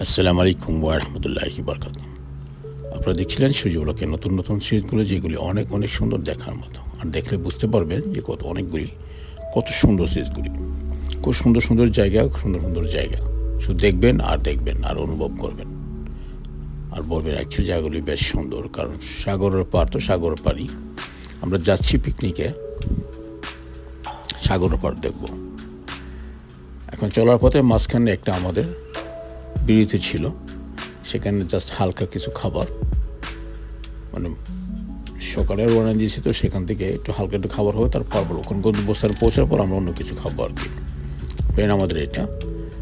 আসসালামু আলাইকুম ওয়া রাহমাতুল্লাহি ওয়া বারাকাতুহু। আপনারা দেখছিলেন সূর্যালোকের নতুন নতুন সিরিজগুলো, যেগুলি অনেক অনেক সুন্দর দেখার মতো। আর দেখলে বুঝতে পারবেন যে কত সুন্দর সিরিজগুলি, খুব সুন্দর সুন্দর জায়গা, সুন্দর সুন্দর জায়গা। শুধু দেখবেন আর অনুভব করবেন আর বলবেন অ্যাকচুয়ালি জায়গাগুলি বেশ সুন্দর। কারণ সাগরের পার তো সাগরের পাড়ই, আমরা যাচ্ছি পিকনিকে, সাগরের পার দেখব। এখন চলার পথে মাঝখানে একটা আমাদের বিরতি ছিল, সেখানে জাস্ট হালকা কিছু খাবার, মানে সকালে রওনা দিয়েছি তো সেখান থেকে একটু হালকা একটু খাবার হবে, তারপর ওখানে গন্তব্যস্থানে পৌঁছার পর আমরা অন্য কিছু খাবো আর কি। প্লেন আমাদের এটা।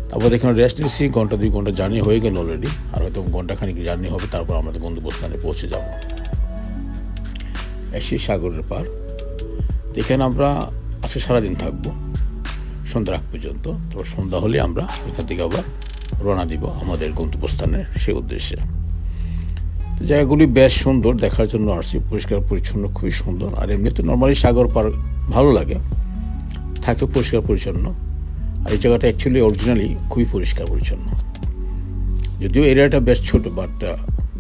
তারপর এখানে রেস্ট নিচ্ছি, ঘন্টা 2 ঘন্টা জার্নি হয়ে গেল অলরেডি, আর হয়তো ঘন্টাখানিক জার্নি হবে, তারপর আমাদের গন্তব্যস্থানে পৌঁছে যাব। এসে সাগরের পার, এখানে আমরা আজকে সারাদিন থাকবো সন্ধ্যা আগ পর্যন্ত। তো সন্ধ্যা হলে আমরা এখান থেকে আবার রওনা দিব আমাদের গন্তব্যস্থানের সেই উদ্দেশ্যে। জায়গাগুলি বেশ সুন্দর, দেখার জন্য আসছি, পরিষ্কার পরিচ্ছন্ন, খুবই সুন্দর। আর এমনিতে নর্মালি সাগর পার ভালো লাগে, থাকে পরিষ্কার পরিচ্ছন্ন। আর এই জায়গাটা অ্যাকচুয়ালি অরিজিনালি খুবই পরিষ্কার পরিচ্ছন্ন, যদিও এরিয়াটা বেশ ছোট, বাট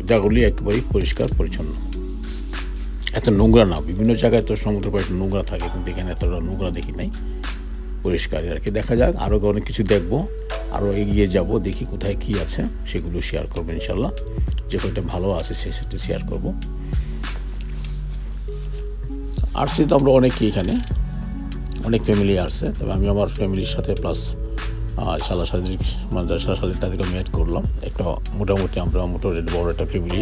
জায়গাগুলি একেবারেই পরিষ্কার পরিচ্ছন্ন, এত নোংরা না। বিভিন্ন জায়গায় তো সমুদ্র পাড়ে নোংরা থাকে, কিন্তু এখানে এতটা নোংরা দেখি নাই, পরিষ্কার আর কি। দেখা যাক, আরও অনেক কিছু দেখবো, আরও এগিয়ে যাব, দেখি কোথায় কী আছে, সেগুলো শেয়ার করবো ইনশাল্লাহ। যে কয়টা ভালো আছে সেটা শেয়ার করবো। আসছি তো আমরা অনেকেই, এখানে অনেক ফ্যামিলি আসছে, তবে আমি আমার ফ্যামিলির সাথে প্লাস সাথে তাদেরকে আমি অ্যাড করলাম। একটা মোটামুটি আমরা বড় একটা ফ্যামিলি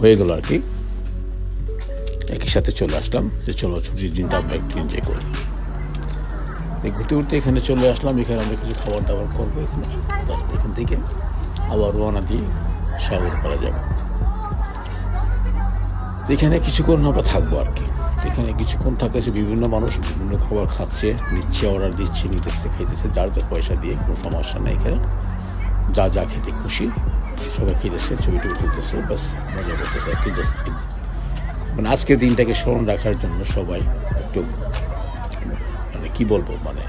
হয়ে গেল আর কি। একই সাথে চলে আসলাম যে চলো ছুটির দিনটা আমরা একটু এনজয় করি। ঘুরতে ঘুরতে এখানে চলে আসলাম। এখানে আমরা কিছু খাবার দাবার করবো। এখান থেকে আবার রওনা দিয়ে সাগর পাড়া যাব। এখানে কিছুক্ষণ আমরা থাকবো আর কি। এখানে কিছুক্ষণ থাকতেছে, বিভিন্ন মানুষ বিভিন্ন খাবার খাচ্ছে, নিচ্ছে, অর্ডার দিচ্ছে, নিতেছে, খাইতেছে, যার যার পয়সা দিয়ে, কোনো সমস্যা নেই। এখানে যা যা খেতে খুশি সবাই খেতেছে, ছবি টবি তুলতেছে, বাস মজা করতেছে আর কি। জাস্ট মানে আজকের দিনটাকে স্মরণ রাখার জন্য সবাই একটু, মানে কী বলবো, মানে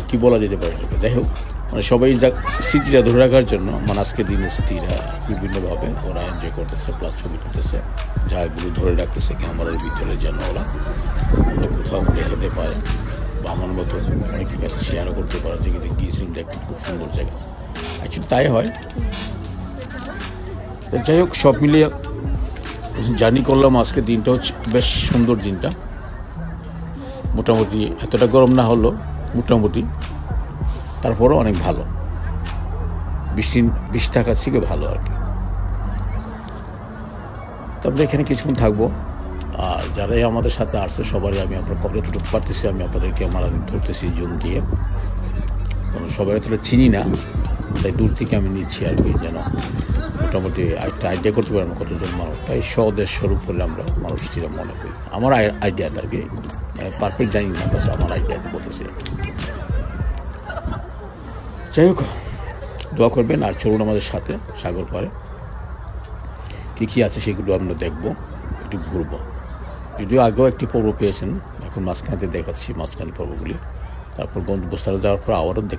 কী বলা যেতে পারে, যাই হোক, মানে সবাই যা স্মৃতিটা ধরে রাখার জন্য, মানে আজকের দিনের স্মৃতিটা বিভিন্নভাবে ওরা এনজয় করতেছে, প্লাস ছবি তুলতেছে, জায়গাগুলো ধরে রাখতেছে ক্যামেরার ভিতরে, যেন ওরা অন্য কোথাও দেখাতে পারে বা আমার মতো অনেকের কাছে শেয়ারও করতে পারে যে গিয়েছিলাম, দেখতে খুব সুন্দর জায়গা। অ্যাকচুয়ালি তাই হয়। যাই হোক, সব মিলিয়ে জার্নি করলাম। আজকের দিনটা হচ্ছে বেশ সুন্দর দিনটা, মোটামুটি এতটা গরম না হলো, মোটামুটি তারপরও অনেক ভালো, বৃষ্টি থাকার থেকে ভালো আর কি। তারপরে এখানে কিছুক্ষণ থাকবো। আর যারাই আমাদের সাথে আসছে সবারই আমি আপনার যতটুকু পারতেছি আমি আপনাদের ক্যামেরা ধরতেছি জুম দিয়ে, কারণ সবাই তো চিনি না, তাই দূর থেকে আমি নিচ্ছি আর কি, যেন মোটামুটি একটা আইডিয়া করতে পারেন কতজন মানুষ। তাই স্বদেশ স্বরূপ বলে আমরা মানুষ ছিল মনে করি, আমার আইডিয়াতে আর কি, মানে পারফেক্ট জানি না, বাস আমার আইডিয়াতে বলতেছি। যাই হোক, দোয়া করবেন আর চলুন আমাদের সাথে সাগর পাড়ে কী কী আছে সেগুলো আমরা দেখবো, একটু ঘুরবো। যদিও আগেও একটি পর্ব পেয়েছেন, এখন মাঝখানে দেখাচ্ছি মাঝখানে পর্বগুলি। তারপর গন্তব্যস্থলে যাওয়ার পর আবারও দেখতে